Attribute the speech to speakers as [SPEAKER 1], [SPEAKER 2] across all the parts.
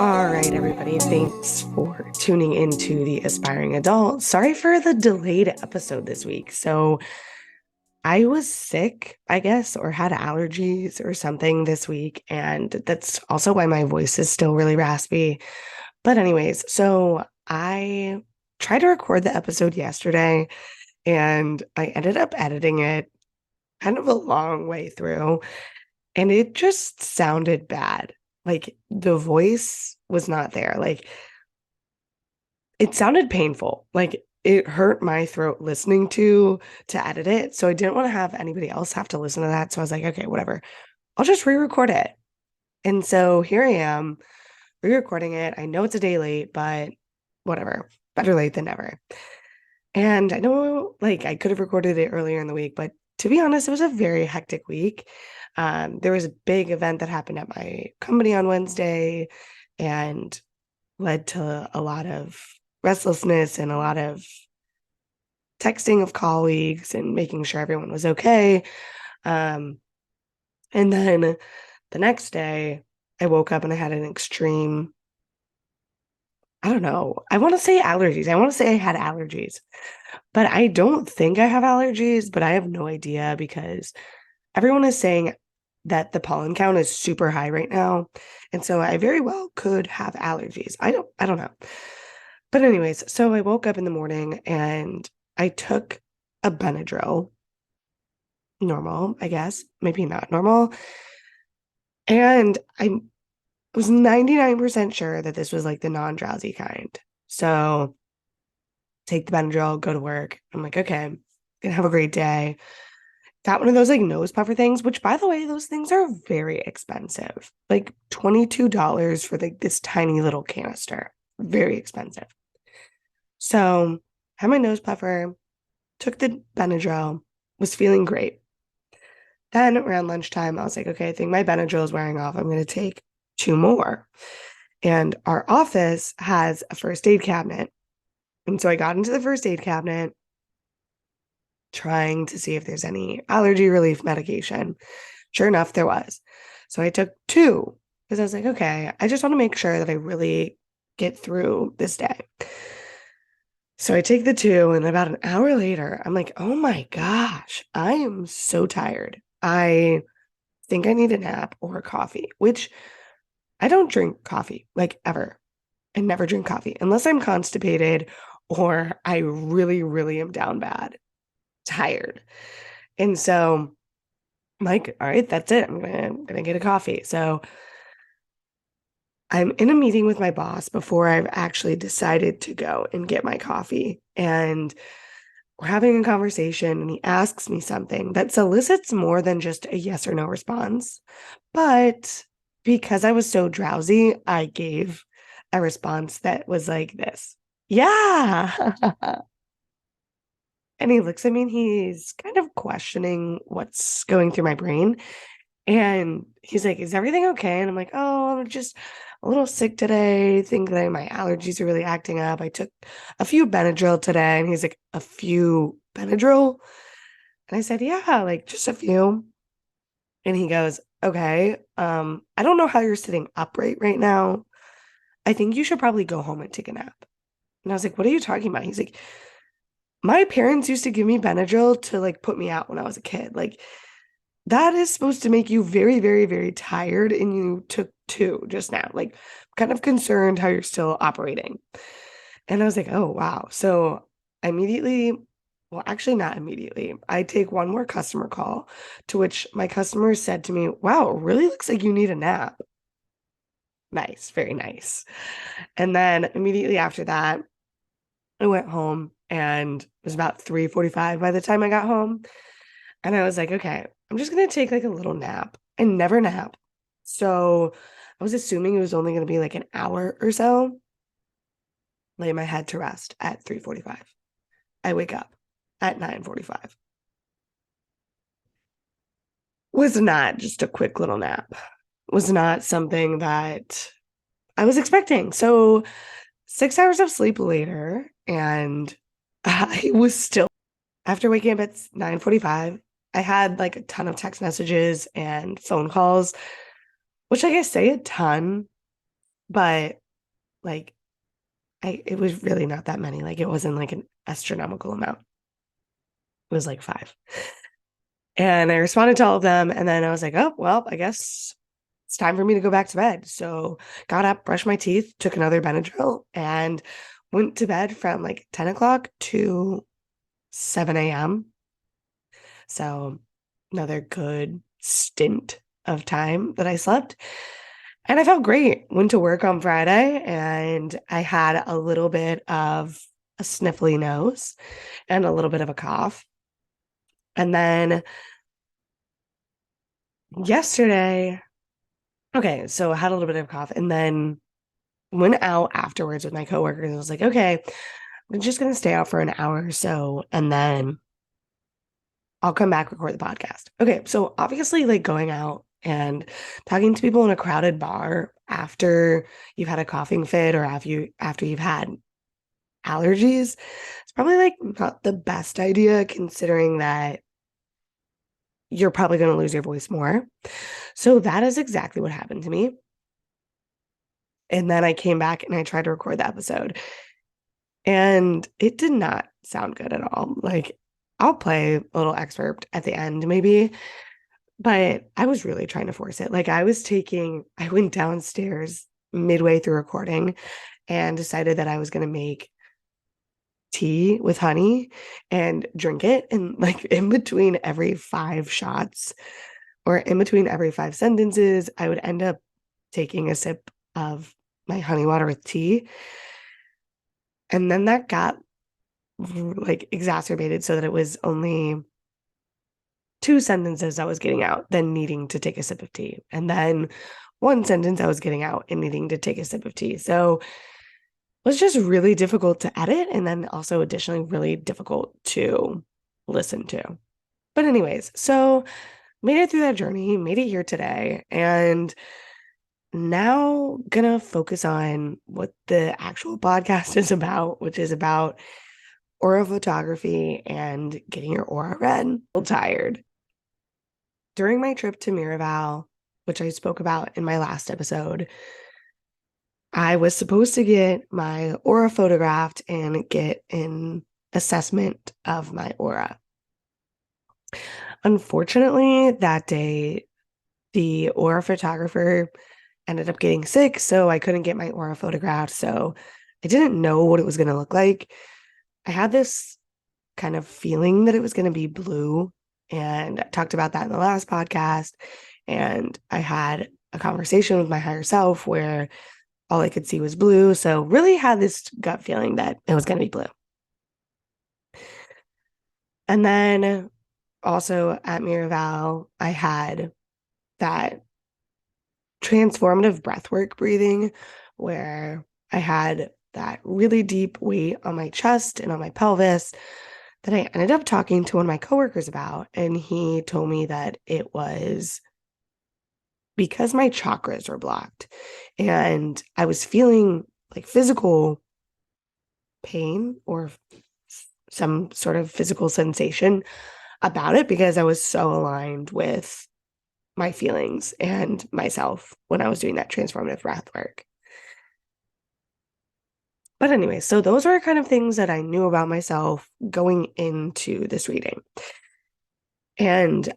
[SPEAKER 1] All right, everybody. Thanks for tuning into the Aspiring Adult. Sorry for the delayed episode this week. So, I was sick, I guess, or had allergies or something this week. And that's also why my voice is still really raspy. But, anyways, so I tried to record the episode yesterday and I ended up editing it kind of a long way through. And it just sounded bad. Like the voice was not there. Like it sounded painful. Like it hurt my throat listening to edit it. So I didn't want to have anybody else have to listen to that. So I was like, okay, whatever. I'll just re-record it. And so here I am re-recording it. I know it's a day late, but whatever. Better late than never. And I know like I could have recorded it earlier in the week, but to be honest, it was a very hectic week. There was a big event that happened at my company on Wednesday and led to a lot of restlessness and a lot of texting of colleagues and making sure everyone was okay. Um, and then the next day, I woke up and I had an extreme, I don't know, I want to say allergies. I want to say I had allergies, but I don't think I have allergies, but I have no idea because everyone is saying that the pollen count is super high right now. And so I very well could have allergies. I don't know. But anyways, so I woke up in the morning and I took a Benadryl, normal, I guess, maybe not normal. And I was 99% sure that this was like the non-drowsy kind. So take the Benadryl, go to work. I'm like, okay, gonna have a great day. Got one of those like nose puffer things, which by the way, those things are very expensive. Like $22 for like this tiny little canister. Very expensive. So had my nose puffer, took the Benadryl, was feeling great. Then around lunchtime, I was like, okay, I think my Benadryl is wearing off. I'm going to take two more. And our office has a first aid cabinet. And so I got into the first aid cabinet trying to see if there's any allergy relief medication. Sure enough, there was. So I took two because I was like, okay, I just want to make sure that I really get through this day. So I take the two, and about an hour later, I'm like, oh my gosh, I am so tired. I think I need a nap or a coffee, which I don't drink coffee like ever. I never drink coffee unless I'm constipated or I really, really am down bad, tired. And so I'm like, all right, that's it. I'm gonna get a coffee. So I'm in a meeting with my boss before I've actually decided to go and get my coffee. And we're having a conversation and he asks me something that solicits more than just a yes or no response. But because I was so drowsy, I gave a response that was like this. Yeah. And he looks at me and he's kind of questioning what's going through my brain. And he's like, is everything okay? And I'm like, oh, I'm just a little sick today. I think that my allergies are really acting up. I took a few Benadryl today. And he's like, a few Benadryl? And I said, yeah, like just a few. And he goes, okay, I don't know how you're sitting upright right now. I think you should probably go home and take a nap. And I was like, what are you talking about? He's like, my parents used to give me Benadryl to like put me out when I was a kid. Like that is supposed to make you very, very, very tired. And you took two just now. Like, kind of concerned how you're still operating. And I was like, oh, wow. So I immediately, well, actually, not immediately. I take one more customer call to which my customer said to me, wow, it really looks like you need a nap. Nice, very nice. And then immediately after that, I went home and it was about 3:45 by the time I got home. And I was like, okay, I'm just going to take like a little nap. I never nap. So I was assuming it was only going to be like an hour or so. Lay my head to rest at 3:45. I wake up at 9:45. Was not just a quick little nap. Was not something that I was expecting. So 6 hours of sleep later, and I was still after waking up at 9:45. I had like a ton of text messages and phone calls, which like I say a ton, but like it was really not that many. Like it wasn't like an astronomical amount. It was like 5. And I responded to all of them. And then I was like, oh, well, I guess it's time for me to go back to bed. So got up, brushed my teeth, took another Benadryl, and went to bed from like 10 o'clock to 7 a.m. So another good stint of time that I slept. And I felt great. Went to work on Friday and I had a little bit of a sniffly nose and a little bit of a cough. And then yesterday, okay, so I had a little bit of a cough and then went out afterwards with my coworkers. I was like, okay, I'm just going to stay out for an hour or so and then I'll come back, record the podcast. Okay, so obviously, like going out and talking to people in a crowded bar after you've had a coughing fit or after you've had allergies, it's probably like not the best idea considering that you're probably going to lose your voice more. So that is exactly what happened to me. And then I came back and I tried to record the episode, and it did not sound good at all. Like, I'll play a little excerpt at the end, maybe, but I was really trying to force it. Like, I went downstairs midway through recording and decided that I was going to make tea with honey and drink it. And like in between every 5 shots or in between every 5 sentences, I would end up taking a sip of my honey water with tea. And then that got like exacerbated so that it was only 2 sentences I was getting out, then needing to take a sip of tea. And then 1 sentence I was getting out and needing to take a sip of tea. So it was just really difficult to edit and then also additionally really difficult to listen to. But anyways, so made it through that journey, made it here today, and now gonna focus on what the actual podcast is about, which is about aura photography and getting your aura read. I'm tired. During my trip to Miraval, which I spoke about in my last episode, I was supposed to get my aura photographed and get an assessment of my aura. Unfortunately, that day, the aura photographer ended up getting sick, so I couldn't get my aura photographed. So I didn't know what it was going to look like. I had this kind of feeling that it was going to be blue, and I talked about that in the last podcast. And I had a conversation with my higher self where all I could see was blue. So really had this gut feeling that it was going to be blue. And then also at Miraval, I had that transformative breathwork breathing where I had that really deep weight on my chest and on my pelvis that I ended up talking to one of my coworkers about. And he told me that it was because my chakras were blocked and I was feeling like physical pain or some sort of physical sensation about it because I was so aligned with my feelings and myself when I was doing that transformative breath work. But anyway, so those are kind of things that I knew about myself going into this reading. And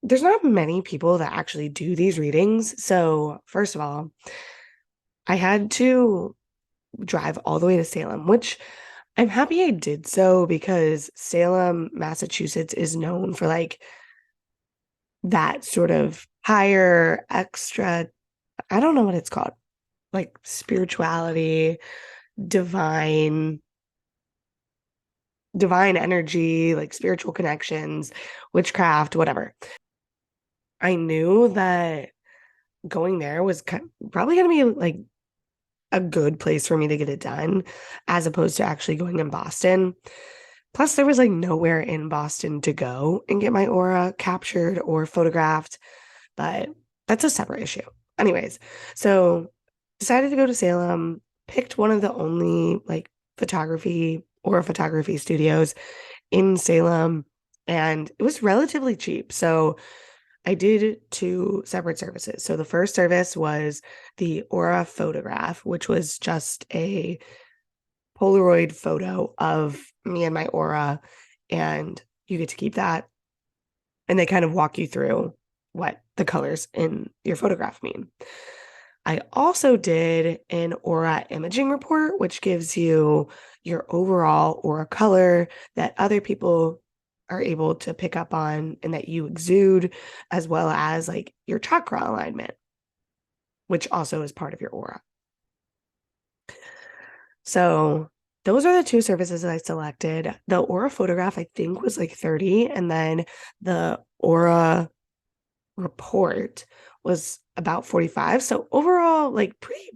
[SPEAKER 1] there's not many people that actually do these readings. So first of all, I had to drive all the way to Salem, which I'm happy I did so because Salem, Massachusetts is known for like that sort of higher extra, I don't know what it's called, like spirituality, divine energy, like spiritual connections, witchcraft, whatever. I knew that going there was probably going to be like a good place for me to get it done as opposed to actually going in Boston. Plus, there was like nowhere in Boston to go and get my aura captured or photographed, but that's a separate issue. Anyways, so decided to go to Salem, picked one of the only like aura photography studios in Salem, and it was relatively cheap. So I did two separate services. So the first service was the Aura photograph, which was just a Polaroid photo of me and my aura, and you get to keep that. And they kind of walk you through what the colors in your photograph mean. I also did an aura imaging report, which gives you your overall aura color that other people are able to pick up on and that you exude, as well as like your chakra alignment, which also is part of your aura. So those are the two services that I selected. The aura photograph, I think, was like 30, and then the aura report was about 45. So overall, like pretty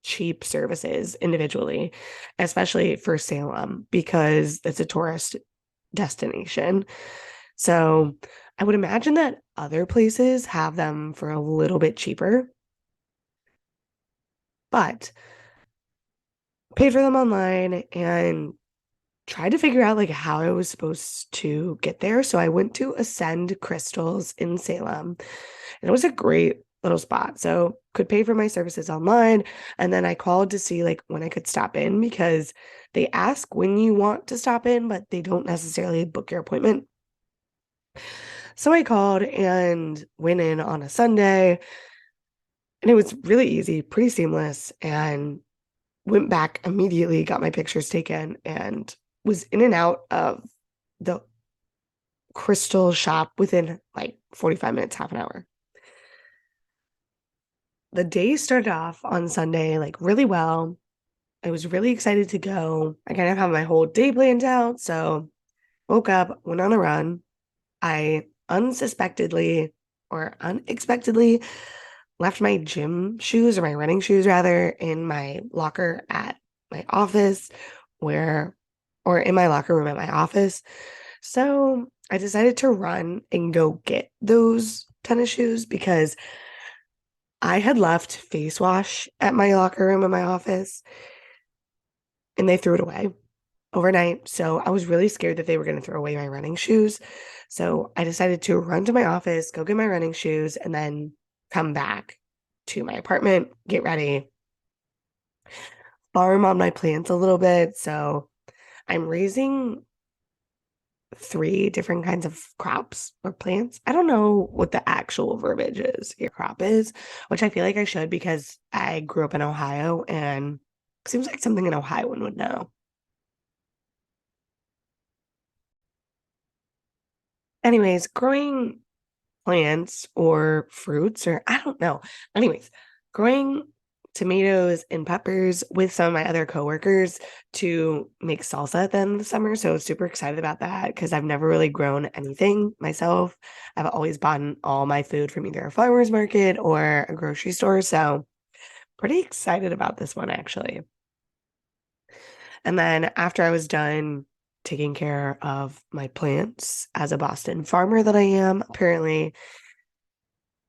[SPEAKER 1] cheap services individually, especially for Salem because it's a tourist destination. So I would imagine that other places have them for a little bit cheaper, but paid for them online and tried to figure out like how I was supposed to get there. So I went to Ascend Crystals in Salem, and it was a great little spot. So could pay for my services online, and then I called to see like when I could stop in because they ask when you want to stop in, but they don't necessarily book your appointment. So I called and went in on a Sunday, and it was really easy, pretty seamless, and went back immediately, got my pictures taken, and was in and out of the crystal shop within like 45 minutes, half an hour. The day started off on Sunday like really well. I was really excited to go. I kind of have my whole day planned out. So woke up, went on a run. I unsuspectedly or unexpectedly left my gym shoes or my running shoes rather in my locker at my office or in my locker room at my office. So I decided to run and go get those tennis shoes because I had left face wash at my locker room in my office and they threw it away overnight. So I was really scared that they were going to throw away my running shoes. So I decided to run to my office, go get my running shoes, and then come back to my apartment, get ready, farm on my plants a little bit. So I'm raising three different kinds of crops or plants. I don't know what the actual verbiage is, your crop is, which I feel like I should because I grew up in Ohio and it seems like something an Ohioan would know. Anyways, growing plants or fruits, or I don't know. Anyways, growing tomatoes and peppers with some of my other coworkers to make salsa at the end of the summer. So I was super excited about that because I've never really grown anything myself. I've always bought all my food from either a farmer's market or a grocery store. So pretty excited about this one actually. And then after I was done taking care of my plants as a Boston farmer that I am, apparently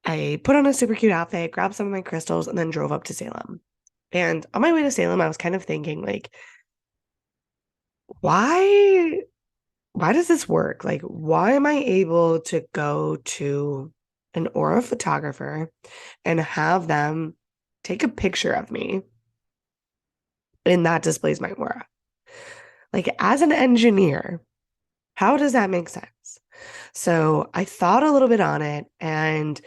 [SPEAKER 1] I put on a super cute outfit, grabbed some of my crystals, and then drove up to Salem. And on my way to Salem, I was kind of thinking, like, why why does this work? Like, why am I able to go to an aura photographer and have them take a picture of me and that displays my aura? Like, as an engineer, how does that make sense? So I thought a little bit on it and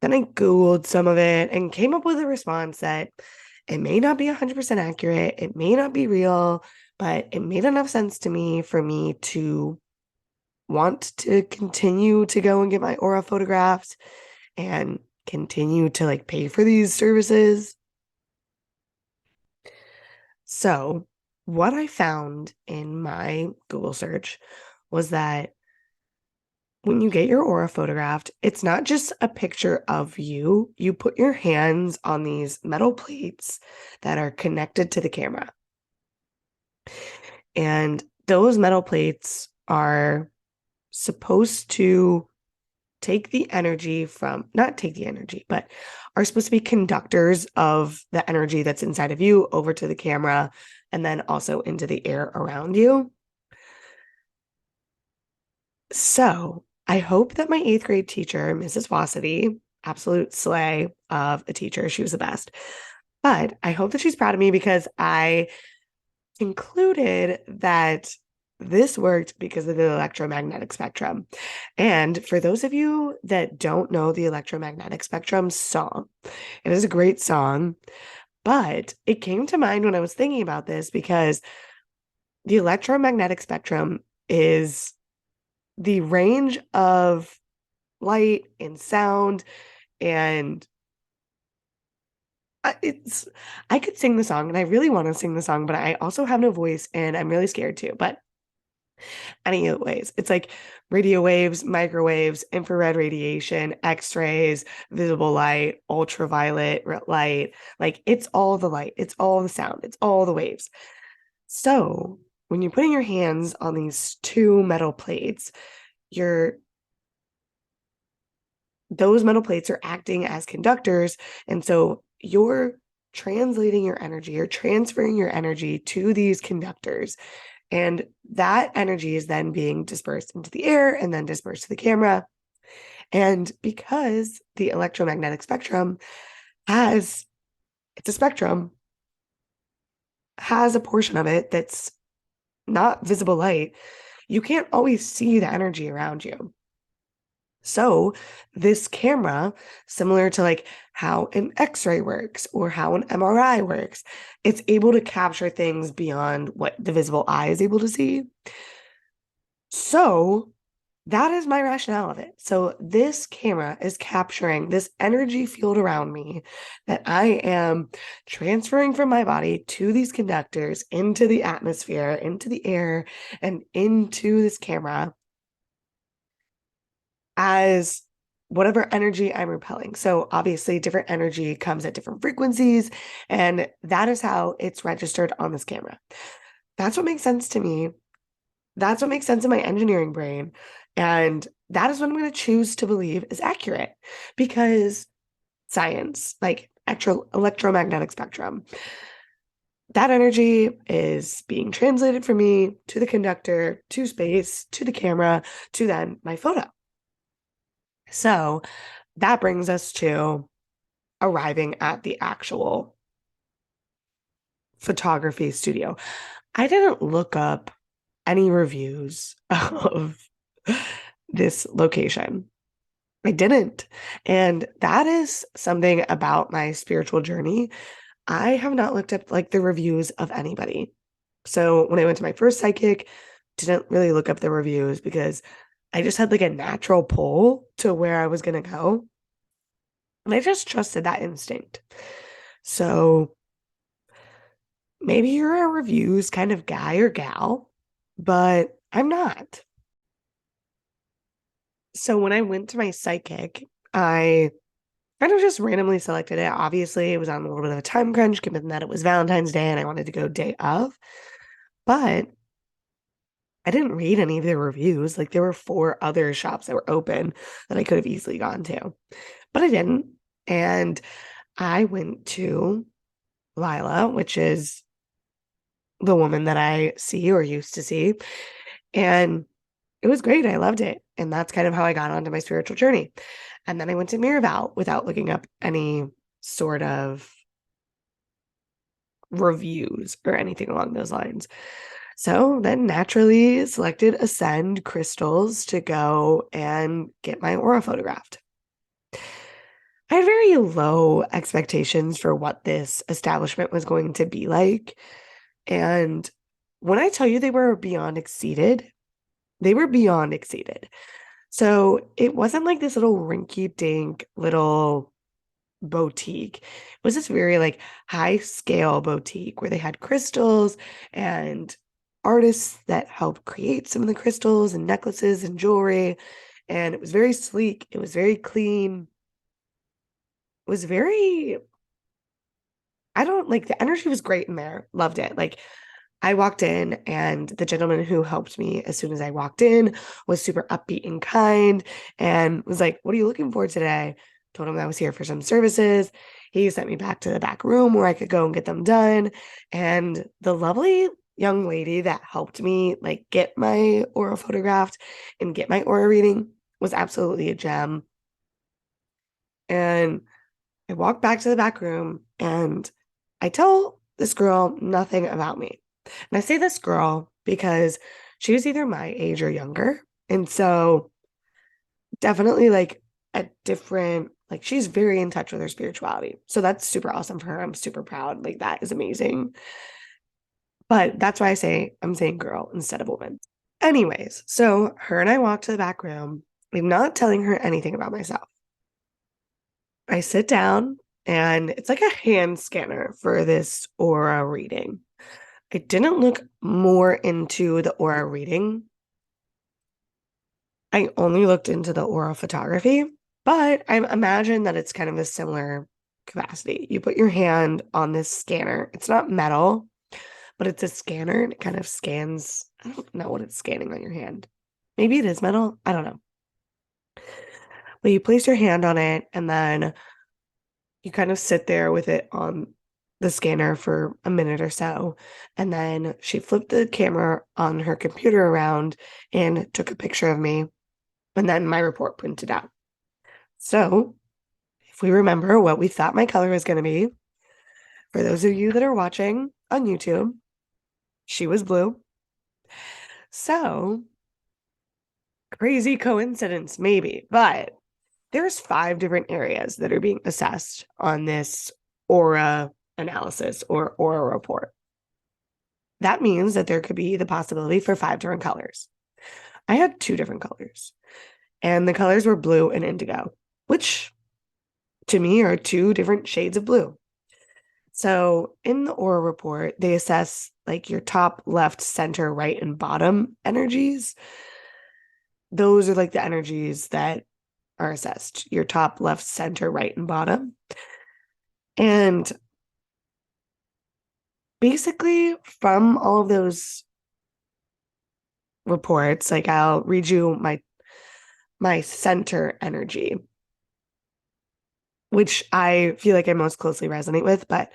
[SPEAKER 1] then I Googled some of it and came up with a response that it may not be 100% accurate, it may not be real, but it made enough sense to me for me to want to continue to go and get my aura photographed and continue to like pay for these services. So, what I found in my Google search was that when you get your aura photographed, it's not just a picture of you. You put your hands on these metal plates that are connected to the camera. And those metal plates are supposed to take the energy from, not take the energy, but are supposed to be conductors of the energy that's inside of you over to the camera and then also into the air around you. So I hope that my eighth grade teacher, Mrs. Wassity, absolute slay of a teacher, she was the best. But I hope that she's proud of me because I concluded that this worked because of the electromagnetic spectrum. And for those of you that don't know the electromagnetic spectrum song, it is a great song, but it came to mind when I was thinking about this because the electromagnetic spectrum is the range of light and sound and it's I could sing the song and I really want to sing the song, but I also have no voice and I'm really scared too. But anyways, it's like radio waves, microwaves, infrared radiation, x-rays, visible light, ultraviolet light. Like it's all the light, it's all the sound, it's all the waves. So when you're putting your hands on these two metal plates, you're those metal plates are acting as conductors. And so you're translating your energy, you're transferring your energy to these conductors. And that energy is then being dispersed into the air and then dispersed to the camera. And because the electromagnetic spectrum has, it's a spectrum, has a portion of it that's not visible light, you can't always see the energy around you. So this camera, similar to like how an X-ray works or how an MRI works, it's able to capture things beyond what the visible eye is able to see. So that is my rationale of it. So this camera is capturing this energy field around me that I am transferring from my body to these conductors into the atmosphere, into the air, and into this camera as whatever energy I'm repelling. So obviously different energy comes at different frequencies, and that is how it's registered on this camera. That's what makes sense to me. That's what makes sense in my engineering brain. And that is what I'm going to choose to believe is accurate because science, like electromagnetic spectrum, that energy is being translated from me to the conductor, to space, to the camera, to then my photo. So that brings us to arriving at the actual photography studio. I didn't look up any reviews of this location. I didn't. And that is something about my spiritual journey. I have not looked up like the reviews of anybody. So when I went to my first psychic, didn't really look up the reviews because I just had like a natural pull to where I was going to go. And I just trusted that instinct. So maybe you're a reviews kind of guy or gal, but I'm not. So when I went to my psychic, I kind of just randomly selected it. Obviously, it was on a little bit of a time crunch, given that it was Valentine's Day and I wanted to go day of. But I didn't read any of the reviews. Like there were 4 other shops that were open that I could have easily gone to, but I didn't. And I went to Lila, which is the woman that I see or used to see. And it was great. I loved it. And that's kind of how I got onto my spiritual journey. And then I went to Miraval without looking up any sort of reviews or anything along those lines. So then naturally selected Ascend crystals to go and get my aura photographed. I had very low expectations for what this establishment was going to be like. And when I tell you they were beyond exceeded, they were beyond exceeded. So it wasn't like this little rinky dink little boutique. It was this very like high scale boutique where they had crystals and artists that helped create some of the crystals and necklaces and jewelry. And it was very sleek. It was very clean. It was very, I don't like the energy was great in there. Loved it. Like I walked in and the gentleman who helped me as soon as I walked in was super upbeat and kind and was like, "What are you looking for today?" Told him I was here for some services. He sent me back to the back room where I could go and get them done. And the lovely young lady that helped me like get my aura photographed and get my aura reading, was absolutely a gem. And I walk back to the back room and I tell this girl nothing about me. And I say this girl because she was either my age or younger. And so definitely like a different, like she's very in touch with her spirituality. So that's super awesome for her. I'm super proud. Like that is amazing. But that's why I'm saying girl instead of woman. Anyways, so her and I walk to the back room. I'm not telling her anything about myself. I sit down and it's like a hand scanner for this aura reading. I didn't look more into the aura reading. I only looked into the aura photography, but I imagine that it's kind of a similar capacity. You put your hand on this scanner. It's not metal, but it's a scanner and it kind of scans. I don't know what it's scanning on your hand. Maybe it is metal. I don't know. But you place your hand on it and then you kind of sit there with it on the scanner for a minute or so. And then she flipped the camera on her computer around and took a picture of me. And then my report printed out. So if we remember what we thought my color was going to be, for those of you that are watching on YouTube, she was blue. So crazy coincidence, maybe, but there's 5 different areas that are being assessed on this aura analysis or aura report. That means that there could be the possibility for 5 different colors. I had 2 different colors, and the colors were blue and indigo, which to me are 2 different shades of blue. So in the aura report, they assess like your top, left, center, right, and bottom energies. Those are like the energies that are assessed, your top, left, center, right, and bottom. And basically, from all of those reports, like I'll read you my center energy, which I feel like I most closely resonate with, but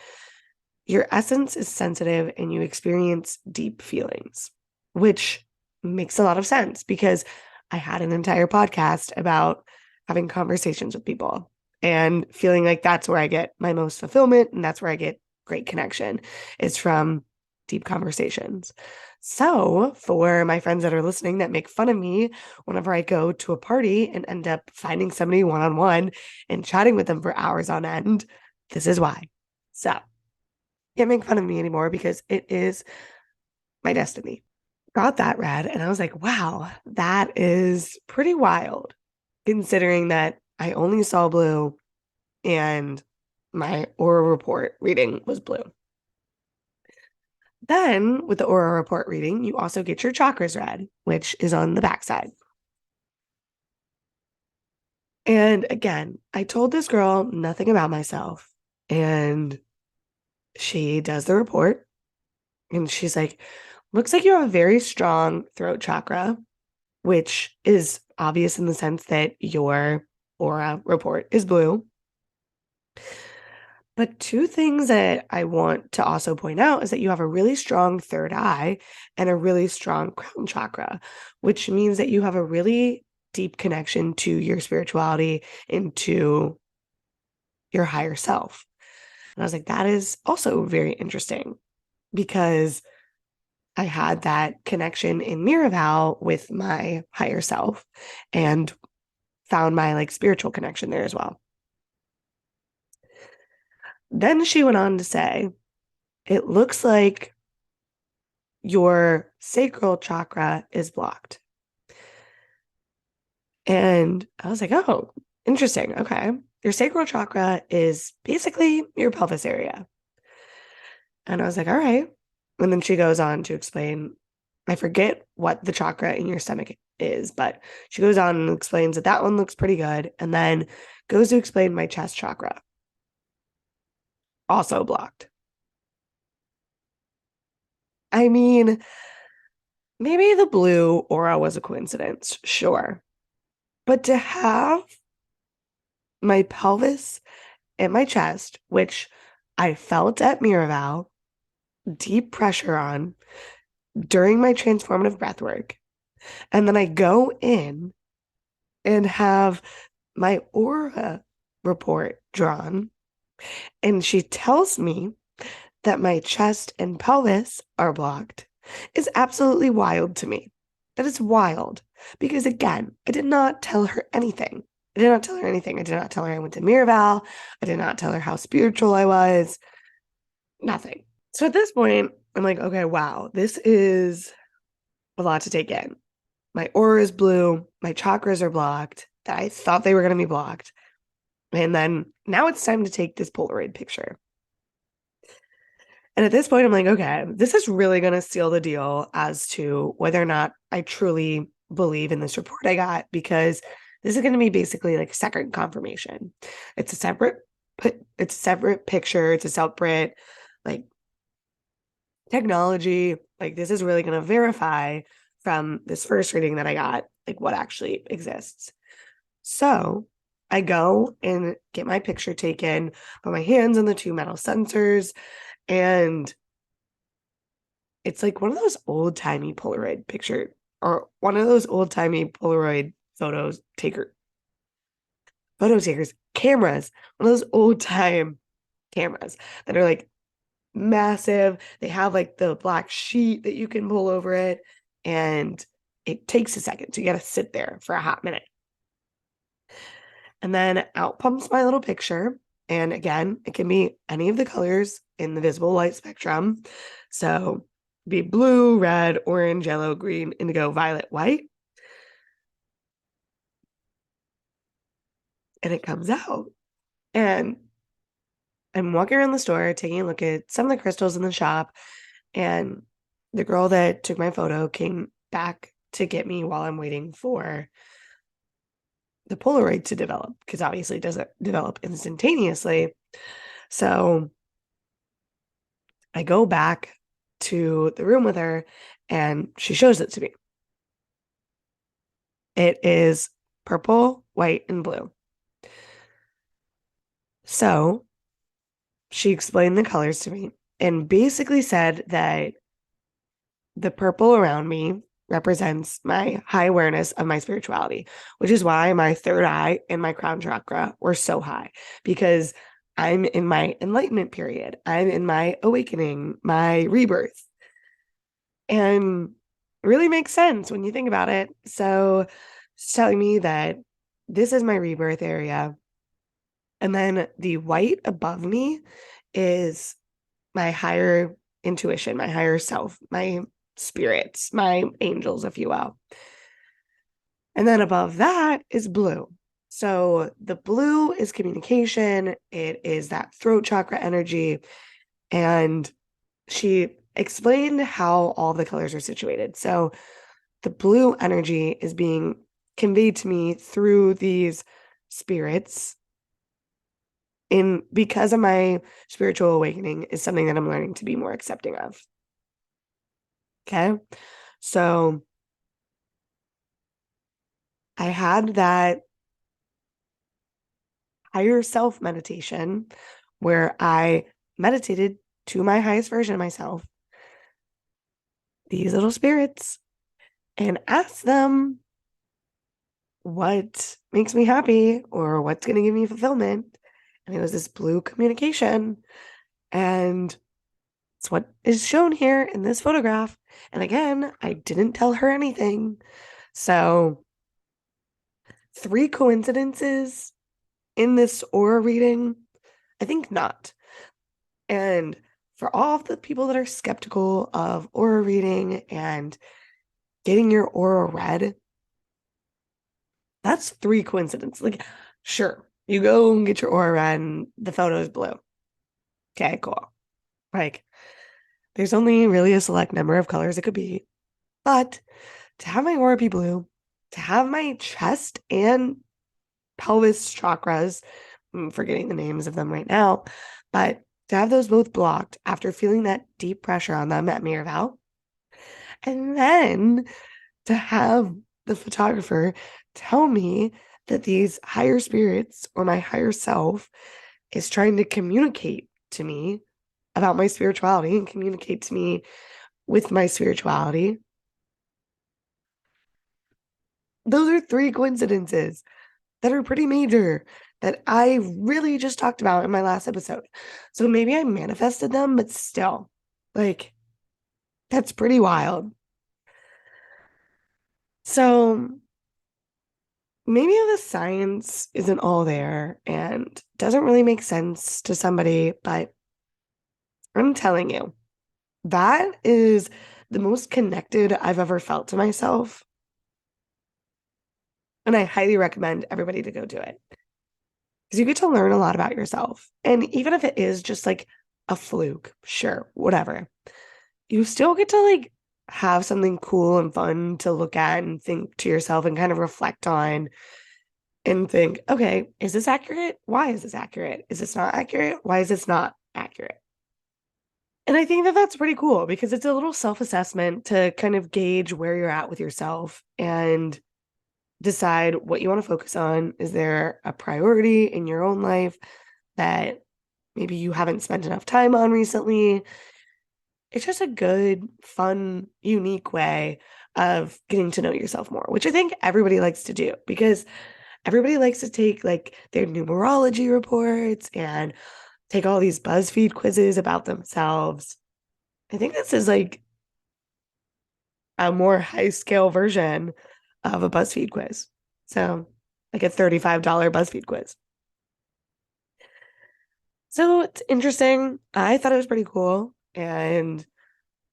[SPEAKER 1] your essence is sensitive and you experience deep feelings, which makes a lot of sense because I had an entire podcast about having conversations with people and feeling like that's where I get my most fulfillment and that's where I get great connection is from deep conversations. So, for my friends that are listening that make fun of me whenever I go to a party and end up finding somebody one on one and chatting with them for hours on end, this is why. So, can't make fun of me anymore because it is my destiny. Got that read, and I was like, wow, that is pretty wild considering that I only saw blue and my aura report reading was blue. Then, with the aura report reading, you also get your chakras read, which is on the backside. And again, I told this girl nothing about myself, and she does the report, and she's like, looks like you have a very strong throat chakra, which is obvious in the sense that your aura report is blue. But 2 things that I want to also point out is that you have a really strong third eye and a really strong crown chakra, which means that you have a really deep connection to your spirituality and to your higher self. And I was like, that is also very interesting because I had that connection in Miraval with my higher self and found my like spiritual connection there as well. Then she went on to say, it looks like your sacral chakra is blocked. And I was like, oh, interesting. Okay. Your sacral chakra is basically your pelvis area. And I was like, all right. And then she goes on to explain, I forget what the chakra in your stomach is, but she goes on and explains that that one looks pretty good. And then goes to explain my chest chakra, also blocked. I mean, maybe the blue aura was a coincidence, sure. But to have my pelvis and my chest, which I felt at Miraval, deep pressure on during my transformative breath work, and then I go in and have my aura report drawn. And she tells me that my chest and pelvis are blocked is absolutely wild to me. That is wild because, again, I did not tell her anything. I did not tell her anything. I did not tell her I went to Miraval. I did not tell her how spiritual I was. Nothing. So at this point, I'm like, okay, wow, this is a lot to take in. My aura is blue. My chakras are blocked. I thought they were going to be blocked. And then now it's time to take this Polaroid picture. And at this point, I'm like, okay, this is really going to seal the deal as to whether or not I truly believe in this report I got, because this is going to be basically like second confirmation. It's a separate, it's a separate picture. It's a separate, like, technology. Like, this is really going to verify from this first reading that I got, like, what actually exists. So I go and get my picture taken, put my hands on the two metal sensors, and it's like one of those old timey Polaroid picture, or one of those old timey Polaroid photo takers cameras, one of those old time cameras that are like massive. They have like the black sheet that you can pull over it, and it takes a second. So you got to sit there for a hot minute. And then out pumps my little picture. And again, it can be any of the colors in the visible light spectrum. So be blue, red, orange, yellow, green, indigo, violet, white. And it comes out. And I'm walking around the store, taking a look at some of the crystals in the shop. And the girl that took my photo came back to get me while I'm waiting for the Polaroid to develop, because obviously it doesn't develop instantaneously. So I go back to the room with her and she shows it to me. It is purple, white, and blue. So she explained the colors to me and basically said that the purple around me represents my high awareness of my spirituality, which is why my third eye and my crown chakra were so high, because I'm in my enlightenment period. I'm in my awakening, my rebirth. And it really makes sense when you think about it. So it's telling me that this is my rebirth area. And then the white above me is my higher intuition, my higher self, my spirits, my angels, if you will. And then above that is blue. So the blue is communication, it is that throat chakra energy. And she explained how all the colors are situated. So the blue energy is being conveyed to me through these spirits, in because of my spiritual awakening is something that I'm learning to be more accepting of. Okay. So I had that higher self meditation where I meditated to my highest version of myself, these little spirits, and asked them what makes me happy or what's going to give me fulfillment. And it was this blue communication. And it's what is shown here in this photograph. And again, I didn't tell her anything. So, 3 coincidences in this aura reading? I think not. And for all of the people that are skeptical of aura reading and getting your aura read, that's 3 coincidences. Like, sure, you go and get your aura read and the photo is blue. Okay, cool. Like, there's only really a select number of colors it could be. But to have my aura be blue, to have my chest and pelvis chakras, I'm forgetting the names of them right now, but to have those both blocked after feeling that deep pressure on them at Miraval, and then to have the photographer tell me that these higher spirits or my higher self is trying to communicate to me about my spirituality and communicate to me with my spirituality. those are three coincidences that are pretty major that I really just talked about in my last episode. So maybe I manifested them, but still, like, that's pretty wild. So maybe the science isn't all there and doesn't really make sense to somebody, but I'm telling you, that is the most connected I've ever felt to myself. And I highly recommend everybody to go do it because you get to learn a lot about yourself. And even if it is just like a fluke, sure, whatever, you still get to like have something cool and fun to look at and think to yourself and kind of reflect on and think, okay, is this accurate? Why is this accurate? Is this not accurate? Why is this not accurate? And I think that that's pretty cool because it's a little self assessment to kind of gauge where you're at with yourself and decide what you want to focus on. Is there a priority in your own life that maybe you haven't spent enough time on recently? It's just a good, fun, unique way of getting to know yourself more, which I think everybody likes to do because everybody likes to take like their numerology reports and take all these BuzzFeed quizzes about themselves. I think this is like a more high scale version of a BuzzFeed quiz. So, like a $35 BuzzFeed quiz. So, it's interesting. I thought it was pretty cool. And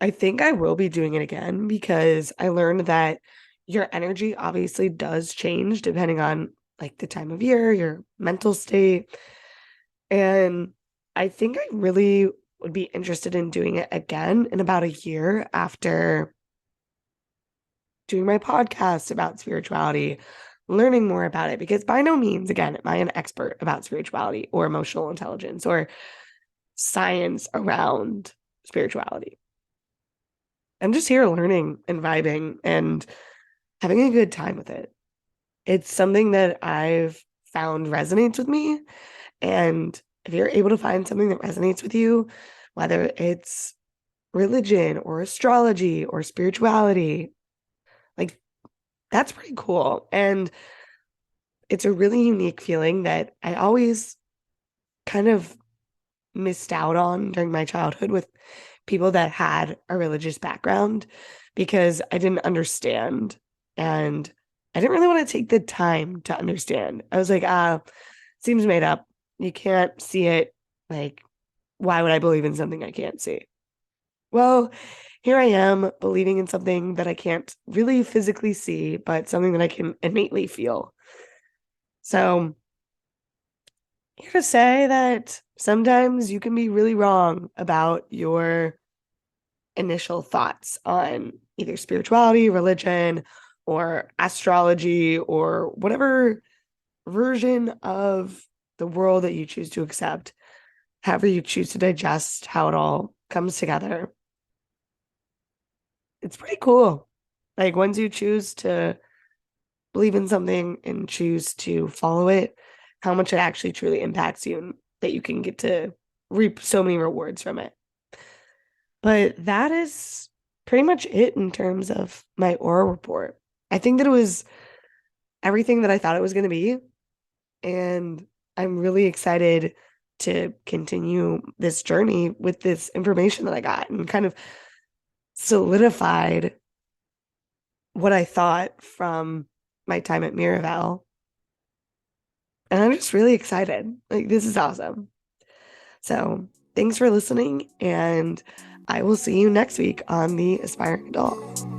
[SPEAKER 1] I think I will be doing it again because I learned that your energy obviously does change depending on like the time of year, your mental state. And I think I really would be interested in doing it again in about a year after doing my podcast about spirituality, learning more about it. Because by no means, again, am I an expert about spirituality or emotional intelligence or science around spirituality. I'm just here learning and vibing and having a good time with it. It's something that I've found resonates with me. And if you're able to find something that resonates with you, whether it's religion or astrology or spirituality, like that's pretty cool. And it's a really unique feeling that I always kind of missed out on during my childhood with people that had a religious background because I didn't understand and I didn't really want to take the time to understand. I was like, seems made up. You can't see it. Like, why would I believe in something I can't see? Well, here I am believing in something that I can't really physically see, but something that I can innately feel. So, here to say that sometimes you can be really wrong about your initial thoughts on either spirituality, religion, or astrology, or whatever version of the world that you choose to accept, however you choose to digest how it all comes together. It's pretty cool. Like once you choose to believe in something and choose to follow it, how much it actually truly impacts you and that you can get to reap so many rewards from it. But that is pretty much it in terms of my aura report. I think that it was everything that I thought it was going to be. And I'm really excited to continue this journey with this information that I got and kind of solidified what I thought from my time at Miraval. And I'm just really excited. Like, this is awesome. So, thanks for listening. And I will see you next week on The Aspiring Adult.